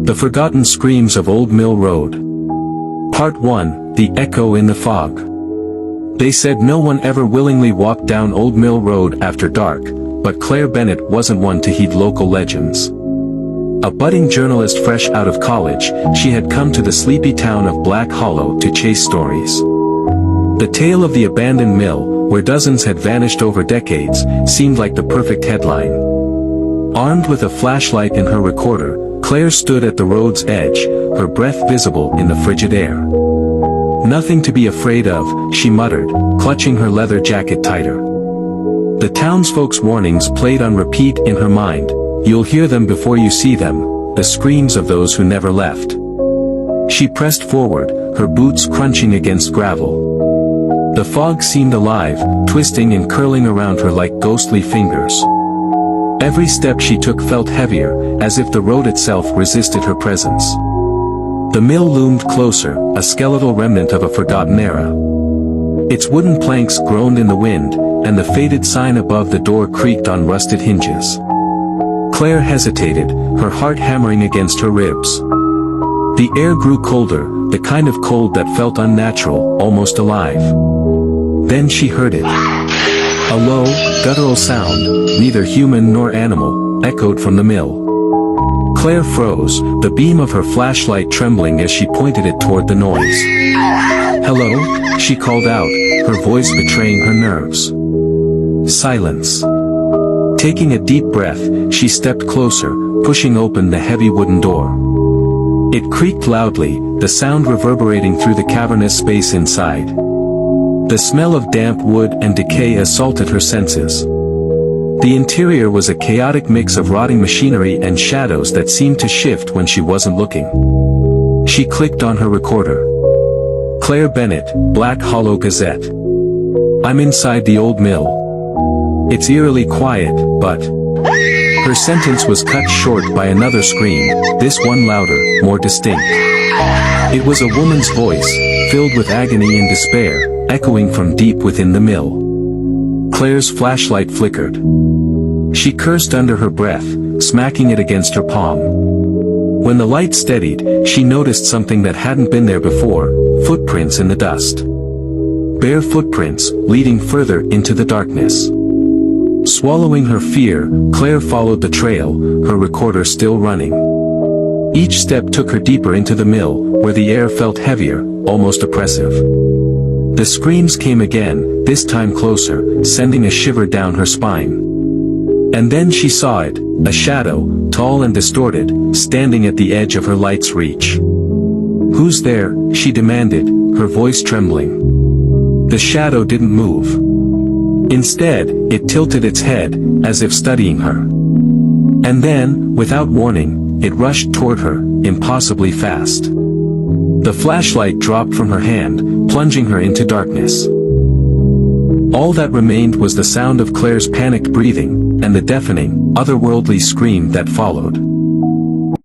The Forgotten Screams of Old Mill Road. Part 1, The Echo in the Fog. They said no one ever willingly walked down Old Mill Road after dark, but Claire Bennett wasn't one to heed local legends. A budding journalist fresh out of college, she had come to the sleepy town of Black Hollow to chase stories. The tale of the abandoned mill, where dozens had vanished over decades, seemed like the perfect headline. Armed with a flashlight and her recorder, Claire stood at the road's edge, her breath visible in the frigid air. "Nothing to be afraid of," she muttered, clutching her leather jacket tighter. The townsfolk's warnings played on repeat in her mind. "You'll hear them before you see them, the screams of those who never left." She pressed forward, her boots crunching against gravel. The fog seemed alive, twisting and curling around her like ghostly fingers. Every step she took felt heavier, as if the road itself resisted her presence. The mill loomed closer, a skeletal remnant of a forgotten era. Its wooden planks groaned in the wind, and the faded sign above the door creaked on rusted hinges. Claire hesitated, her heart hammering against her ribs. The air grew colder, the kind of cold that felt unnatural, almost alive. Then she heard it. A low, guttural sound, neither human nor animal, echoed from the mill. Claire froze, the beam of her flashlight trembling as she pointed it toward the noise. "Hello?" she called out, her voice betraying her nerves. Silence. Taking a deep breath, she stepped closer, pushing open the heavy wooden door. It creaked loudly, the sound reverberating through the cavernous space inside. The smell of damp wood and decay assaulted her senses. The interior was a chaotic mix of rotting machinery and shadows that seemed to shift when she wasn't looking. She clicked on her recorder. Claire Bennett, Black Hollow Gazette. "I'm inside the old mill. It's eerily quiet, but..." Her sentence was cut short by another scream, this one louder, more distinct. It was a woman's voice, filled with agony and despair, echoing from deep within the mill. Claire's flashlight flickered. She cursed under her breath, smacking it against her palm. When the light steadied, she noticed something that hadn't been there before: footprints in the dust. Bare footprints, leading further into the darkness. Swallowing her fear, Claire followed the trail, her recorder still running. Each step took her deeper into the mill, where the air felt heavier, almost oppressive. The screams came again, this time closer, sending a shiver down her spine. And then she saw it, a shadow, tall and distorted, standing at the edge of her light's reach. "Who's there?" she demanded, her voice trembling. The shadow didn't move. Instead, it tilted its head, as if studying her. And then, without warning, it rushed toward her, impossibly fast. The flashlight dropped from her hand, plunging her into darkness. All that remained was the sound of Claire's panicked breathing, and the deafening, otherworldly scream that followed.